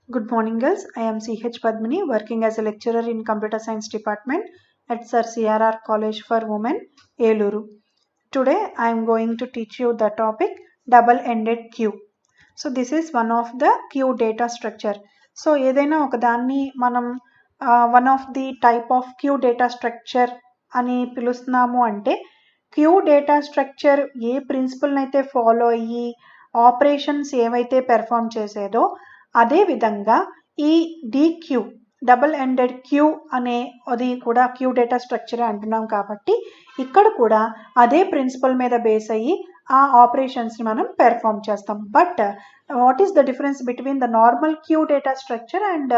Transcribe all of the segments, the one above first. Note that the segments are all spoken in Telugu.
Good morning, girls. I am CH Padmini, working as a lecturer in Computer Science Department at Sir CRR College for Women, Eluru. Today, I am going to teach you the topic double-ended queue. So, this is one of the queue data structure. So, ఏదైనా ఒక దాన్ని మనం one of the type of queue data structure అని పిలుస్తున్నాము అంటే క్యూ డేటా స్ట్రక్చర్ ఏ ప్రిన్సిపల్ని అయితే ఫాలో అయ్యి ఆపరేషన్స్ ఏవైతే పెర్ఫామ్ చేసేదో అదే విధంగా ఈ DQ డబుల్ ఎండెడ్ క్యూ అనే అది కూడా క్యూ డేటా స్ట్రక్చర్ అంటున్నాం కాబట్టి ఇక్కడ కూడా అదే ప్రిన్సిపల్ మీద బేస్ అయ్యి ఆ ఆపరేషన్స్ని మనం పెర్ఫామ్ చేస్తాం. But what is the difference between the normal queue data structure and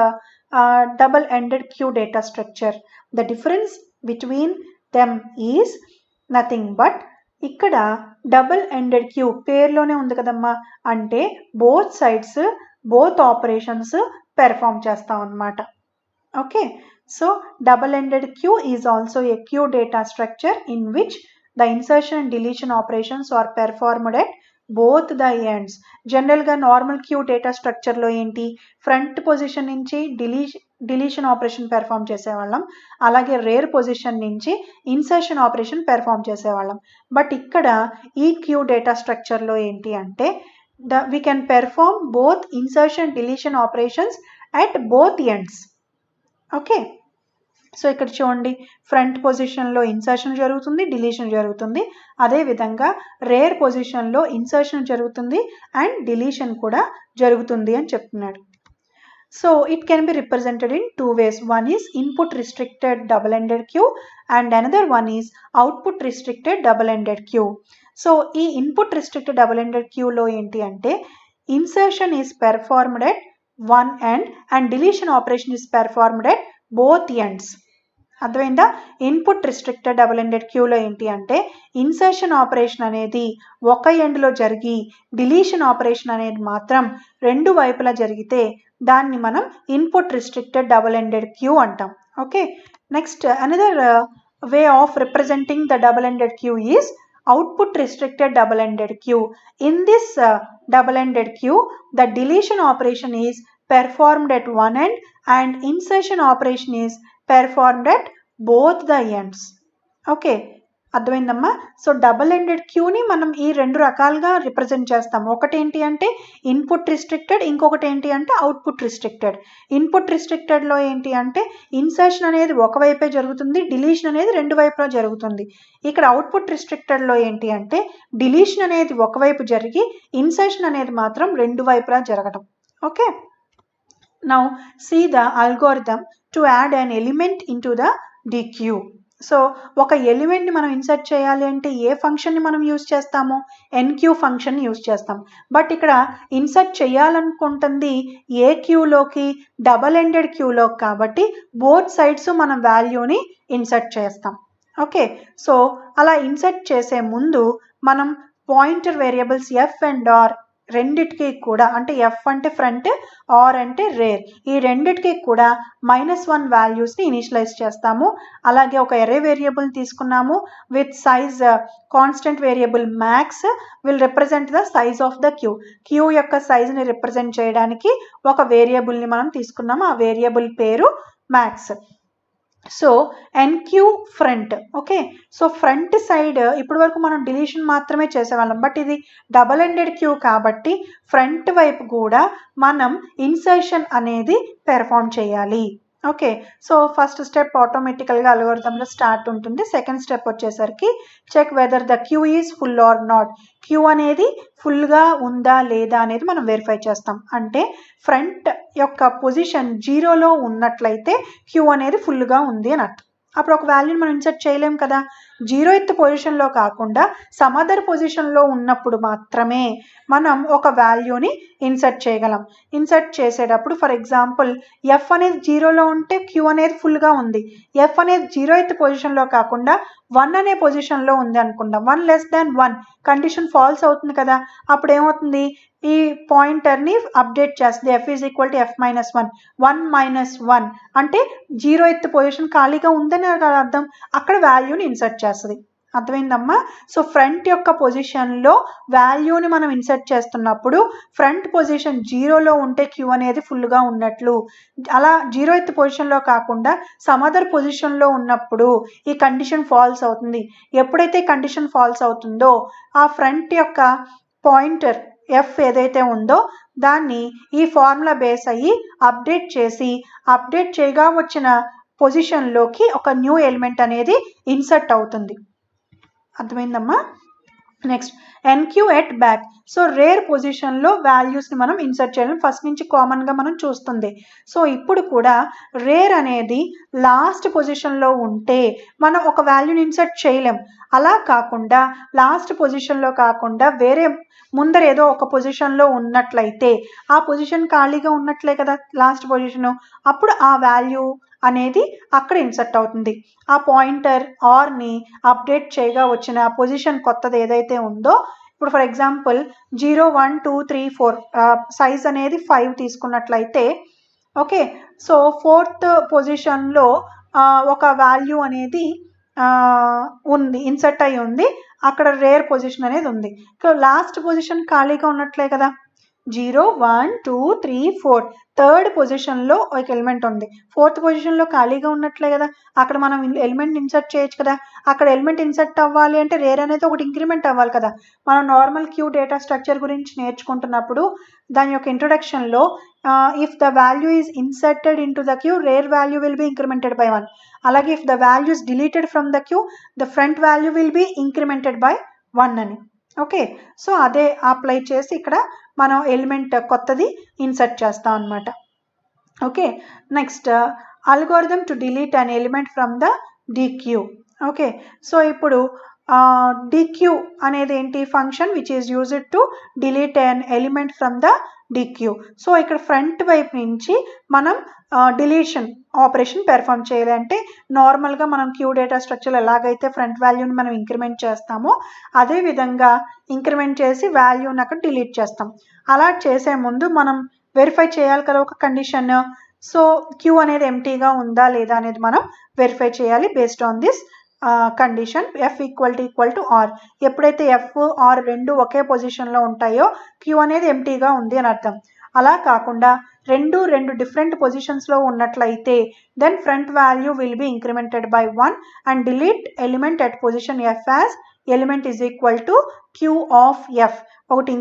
double ended queue data structure? The difference between them is nothing but ఇక్కడ డబుల్ ఎండెడ్ క్యూ పేర్లోనే ఉంది కదమ్మా, అంటే both sides both operations perform చేస్తాం అన్నమాట. Okay, so double ended queue is also a queue data structure in which the insertion and deletion operations are performed at both the ends. జనరల్గా నార్మల్ క్యూ డేటా స్ట్రక్చర్లో ఏంటి, ఫ్రంట్ పొజిషన్ నుంచి డిలీషన్ ఆపరేషన్ పెర్ఫామ్ చేసేవాళ్ళం, అలాగే రేర్ పొజిషన్ నుంచి ఇన్సర్షన్ ఆపరేషన్ పెర్ఫామ్ చేసేవాళ్ళం. బట్ ఇక్కడ ఈ క్యూ డేటా స్ట్రక్చర్లో ఏంటి అంటే we can perform both insertion deletion operations at both ends. Okay, so ఇక్కడ చూడండి, ఫ్రంట్ పొజిషన్లో ఇన్సర్షన్ జరుగుతుంది, డిలీషన్ జరుగుతుంది. అదేవిధంగా రేర్ పొజిషన్లో ఇన్సర్షన్ జరుగుతుంది అండ్ డిలీషన్ కూడా జరుగుతుంది అని చెప్తున్నాడు. So it can be represented in two ways. One is input restricted double-ended queue and another one is output restricted double-ended queue. So ఈ ఇన్పుట్ రిస్ట్రిక్టెడ్ డబుల్ ఎండెడ్ క్యూలో ఏంటి అంటే insertion is performed at one end and deletion operation is performed at both ends. అర్థమైందా? ఇన్పుట్ రిస్ట్రిక్టెడ్ డబుల్ ఎండెడ్ క్యూలో ఏంటి అంటే ఇన్సర్షన్ ఆపరేషన్ అనేది ఒక ఎండ్లో జరిగి డిలీషన్ ఆపరేషన్ అనేది మాత్రం రెండు వైపులా జరిగితే దాన్ని మనం input restricted double ended queue అంటాం. Okay, next another way of representing the double ended queue is output restricted double-ended queue. In this double-ended queue, the deletion operation is performed at one end and insertion operation is performed at both the ends. Okay, అర్థమైందమ్మా? సో డబుల్ ఎండెడ్ క్యూని మనం ఈ రెండు రకాలుగా రిప్రజెంట్ చేస్తాం. ఒకటి ఏంటి అంటే ఇన్పుట్ రిస్ట్రిక్టెడ్, ఇంకొకటి ఏంటి అంటే అవుట్పుట్ రిస్ట్రిక్టెడ్. ఇన్పుట్ రిస్ట్రిక్టెడ్లో ఏంటి అంటే ఇన్సర్షన్ అనేది ఒకవైపే జరుగుతుంది, డిలీషన్ అనేది రెండు వైపులా జరుగుతుంది. ఇక్కడ అవుట్పుట్ రిస్ట్రిక్టెడ్లో ఏంటి అంటే డిలీషన్ అనేది ఒకవైపు జరిగి ఇన్సర్షన్ అనేది మాత్రం రెండు వైపులా జరగడం. Okay, now see the algorithm to add an element into the DQ. So ఒక ఎలిమెంట్ని మనం ఇన్సర్ట్ చేయాలి అంటే ఏ ఫంక్షన్ని మనం యూజ్ చేస్తాము? NQ ఫంక్షన్ యూజ్ చేస్తాం. బట్ ఇక్కడ ఇన్సర్ట్ చేయాలనుకుంటుంది ఏ క్యూలోకి? డబల్ ఎండెడ్ క్యూలోకి. కాబట్టి బోత్ సైడ్స్ మనం వాల్యూని ఇన్సర్ట్ చేస్తాం. ఓకే, సో అలా ఇన్సర్ట్ చేసే ముందు మనం pointer variables F and R రెండిటికి కూడా, అంటే F అంటే ఫ్రంట్, R అంటే రేర్, ఈ రెండిటికి కూడా -1 వాల్యూస్ని ఇనిషియలైజ్ చేస్తాము. అలాగే ఒక ఎరే వేరియబుల్ తీసుకున్నాము with size constant variable max will represent the size of the queue యొక్క సైజ్ని రిప్రజెంట్ చేయడానికి ఒక వేరియబుల్ని మనం తీసుకున్నాము. ఆ వేరియబుల్ పేరు max. So NQ front. Okay, so front side ఇప్పటి వరకు మనం డిలీషన్ మాత్రమే చేసేవాళ్ళం, బట్ ఇది డబల్ ఎండెడ్ క్యూ కాబట్టి ఫ్రంట్ వైపు కూడా మనం ఇన్సర్షన్ అనేది పెర్ఫామ్ చేయాలి. ఓకే, సో ఫస్ట్ స్టెప్ ఆటోమేటికల్గా అల్గోరిథంలో స్టార్ట్ ఉంటుంది. సెకండ్ స్టెప్ వచ్చేసరికి check whether the queue is full or not. Queue అనేది ఫుల్గా ఉందా లేదా అనేది మనం వెరిఫై చేస్తాం. అంటే ఫ్రంట్ యొక్క పొజిషన్ 0లో ఉన్నట్లయితే క్యూ అనేది ఫుల్గా ఉంది అని అర్థం. అప్పుడు ఒక వాల్యూని మనం ఇన్సర్ట్ చేయలేం కదా. 0th పొజిషన్లో కాకుండా సమ్ అదర్ పొజిషన్లో ఉన్నప్పుడు మాత్రమే మనం ఒక వాల్యూని ఇన్సర్ట్ చేయగలం. ఇన్సర్ట్ చేసేటప్పుడు ఫర్ ఎగ్జాంపుల్ F అనేది 0లో ఉంటే క్యూ అనేది ఫుల్గా ఉంది. F అనేది 0th పొజిషన్లో కాకుండా 1 అనే పొజిషన్లో ఉంది అనుకుందాం. 1 less than 1 కండిషన్ ఫాల్స్ అవుతుంది కదా. అప్పుడు ఏమవుతుంది, ఈ పాయింటర్ని అప్డేట్ చేస్తుంది. F is equal to F -1, 1 - 1 అంటే 0th పొజిషన్ ఖాళీగా ఉందని అర్థం. అక్కడ వాల్యూని ఇన్సర్ట్ చేస్తుంది. అర్థమైందమ్మా? సో ఫ్రంట్ యొక్క పొజిషన్లో వాల్యూని మనం ఇన్సర్ట్ చేస్తున్నప్పుడు ఫ్రంట్ పొజిషన్ 0లో ఉంటే క్యూ అనేది ఫుల్గా ఉన్నట్లు, అలా 0th పొజిషన్లో కాకుండా సమ్ అదర్ పొజిషన్లో ఉన్నప్పుడు ఈ కండిషన్ ఫాల్స్ అవుతుంది. ఎప్పుడైతే కండిషన్ ఫాల్స్ అవుతుందో ఆ ఫ్రంట్ యొక్క పాయింటర్ ఎఫ్ ఏదైతే ఉందో దాన్ని ఈ ఫార్ములా బేస్ అయ్యి అప్డేట్ చేయగా వచ్చిన పొజిషన్లోకి ఒక న్యూ ఎలిమెంట్ అనేది ఇన్సర్ట్ అవుతుంది. అర్థమైందమ్మా? Next NQ at back. So rear పొజిషన్లో వాల్యూస్ని మనం ఇన్సర్ట్ చేయాలి. ఫస్ట్ నుంచి కామన్గా మనం చూస్తుంది. సో ఇప్పుడు కూడా రేర్ అనేది లాస్ట్ పొజిషన్లో ఉంటే మనం ఒక వాల్యూని ఇన్సర్ట్ చేయలేం. అలా కాకుండా లాస్ట్ పొజిషన్లో కాకుండా వేరే ముందర ఏదో ఒక పొజిషన్లో ఉన్నట్లయితే ఆ పొజిషన్ ఖాళీగా ఉన్నట్లే కదా లాస్ట్ పొజిషను, అప్పుడు ఆ వాల్యూ అనేది అక్కడ ఇన్సర్ట్ అవుతుంది. ఆ పాయింటర్ ఆర్ని అప్డేట్ చేయగా వచ్చిన పొజిషన్ కొత్తది ఏదైతే ఉందో, ఇప్పుడు ఫర్ ఎగ్జాంపుల్ 0 1 2 3 4 సైజ్ అనేది 5 తీసుకున్నట్లయితే ఓకే, సో 4th పొజిషన్లో ఒక వాల్యూ అనేది ఉంది, ఇన్సర్ట్ అయి ఉంది. అక్కడ రేర్ పొజిషన్ అనేది ఉంది. లాస్ట్ పొజిషన్ ఖాళీగా ఉన్నట్లే కదా, 0 1 2 3 4 థర్డ్ పొజిషన్లో ఒక ఎలిమెంట్ ఉంది, 4th పొజిషన్లో ఖాళీగా ఉన్నట్లే కదా, అక్కడ మనం ఎలిమెంట్ ఇన్సర్ట్ చేయొచ్చు కదా. అక్కడ ఎలిమెంట్ ఇన్సర్ట్ అవ్వాలి అంటే రేర్ అనేది ఒకటి ఇంక్రిమెంట్ అవ్వాలి కదా. మనం నార్మల్ క్యూ డేటా స్ట్రక్చర్ గురించి నేర్చుకుంటున్నప్పుడు దాని యొక్క ఇంట్రొడక్షన్లో if the value is inserted into the queue rear value will be incremented by 1. అలాగే if the value is deleted from the queue the front value will be incremented by 1 అని. ఓకే, సో అదే అప్లై చేసి ఇక్కడ మనం ఎలిమెంట్ కొత్తది ఇన్సర్ట్ చేస్తాం అన్నమాట. Okay, next algorithm to delete an element from the DQ. Okay, so ఇప్పుడు డిక్యూ అనేది ఏంటి, function which is used to delete an element from the DQ. So ఇక్కడ ఫ్రంట్ వైపు నుంచి మనం డిలీషన్ ఆపరేషన్ పెర్ఫామ్ చేయాలంటే నార్మల్గా మనం క్యూ డేటా స్ట్రక్చర్ ఎలాగైతే ఫ్రంట్ వాల్యూని మనం ఇంక్రిమెంట్ చేస్తామో అదే విధంగా ఇంక్రిమెంట్ చేసి వాల్యూని అక్కడ డిలీట్ చేస్తాం. అలా చేసే ముందు మనం వెరిఫై చేయాలి కదా ఒక కండిషన్. సో క్యూ అనేది ఎంటీగా ఉందా లేదా అనేది మనం వెరిఫై చేయాలి based on this condition F equal to R. ఎప్పుడైతే ఎఫ్ ఆర్ రెండు ఒకే పొజిషన్లో ఉంటాయో క్యూ అనేది ఎంటీగా ఉంది అని అర్థం. అలా కాకుండా రెండు డిఫరెంట్ పొజిషన్స్లో ఉన్నట్లయితే then front value will be incremented by 1 and delete element at position F as element is equal to queue of F. ఒకటి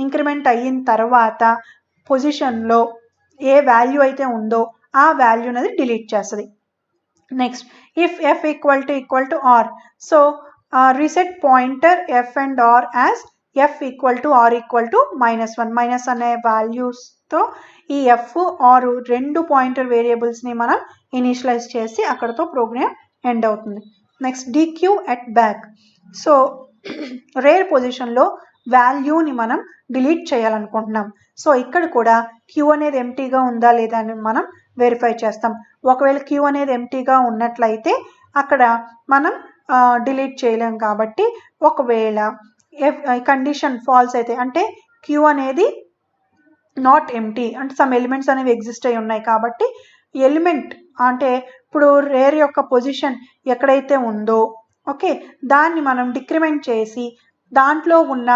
ఇంక్రిమెంట్ అయిన తర్వాత పొజిషన్లో ఏ వాల్యూ అయితే ఉందో ఆ వాల్యూ అనేది డిలీట్ చేస్తుంది. Next if F equal to R, so reset pointer F and R as F equal to R equal to -1. Minus అనే వాల్యూస్తో ఈ ఎఫ్ ఆర్ రెండు పాయింటర్ వేరియబుల్స్ని మనం ఇనిషియలైజ్ చేసి అక్కడతో ప్రోగ్రామ్ ఎండ్ అవుతుంది. Next dequeue at back. So rear పొజిషన్లో వాల్యూని మనం డిలీట్ చేయాలనుకుంటున్నాం. సో ఇక్కడ కూడా క్యూ అనేది ఎంటీగా ఉందా లేదా అని మనం వెరిఫై చేస్తాం. ఒకవేళ క్యూ అనేది ఎంటీగా ఉన్నట్లయితే అక్కడ మనం డిలీట్ చేయలేం. కాబట్టి ఒకవేళ కండిషన్ ఫాల్స్ అయితే అంటే క్యూ అనేది నాట్ ఎంటీ అంటే సమ్ ఎలిమెంట్స్ అనేవి ఎగ్జిస్ట్ అయి ఉన్నాయి కాబట్టి ఎలిమెంట్ అంటే ఇప్పుడు రేర్ యొక్క పొజిషన్ ఎక్కడైతే ఉందో ఓకే దాన్ని మనం డిక్రిమెంట్ చేసి దాంట్లో ఉన్న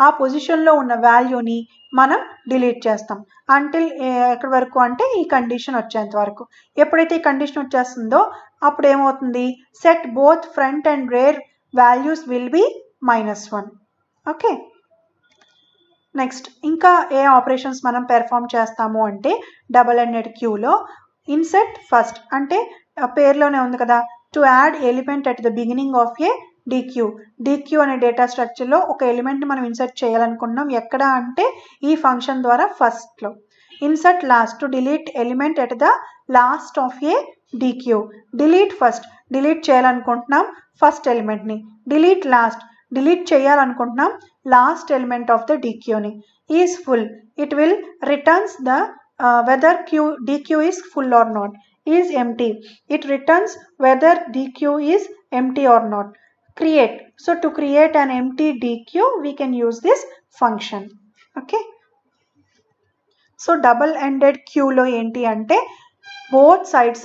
ఆ పొజిషన్లో ఉన్న వాల్యూని మనం డిలీట్ చేస్తాం అంటిల్ ఎక్కడి వరకు అంటే ఈ కండిషన్ వచ్చేంత వరకు. ఎప్పుడైతే ఈ కండిషన్ వచ్చేస్తుందో అప్పుడు ఏమవుతుంది, set both front and rare values will be -1. Okay, next ఇంకా ఏ ఆపరేషన్స్ మనం పెర్ఫామ్ చేస్తాము అంటే డబుల్ ఎండెడ్ క్యూలో ఇన్సర్ట్ ఫస్ట్ అంటే పేర్లోనే ఉంది కదా to add element at the beginning of a DQ అనే డేటా స్ట్రక్చర్లో ఒక ఎలిమెంట్ని మనం ఇన్సర్ట్ చేయాలనుకుంటున్నాం. ఎక్కడ అంటే ఈ ఫంక్షన్ ద్వారా ఫస్ట్లో. Insert last to delete element at the last of a dequeue. Delete first delete చేయాలనుకుంటున్నాం ఫస్ట్ ఎలిమెంట్ని. డిలీట్ లాస్ట్ డిలీట్ చేయాలనుకుంటున్నాం లాస్ట్ ఎలిమెంట్ ఆఫ్ ద డిక్యూని. Is full it will returns the whether dq is full or not. Is empty it returns whether dq is empty or not. Create, so to create an empty dq we can use this function. Okay, so double ended q lo enti ante both sides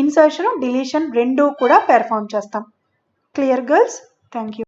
insertion deletion rendu kuda perform chestam. Clear, girls? Thank you.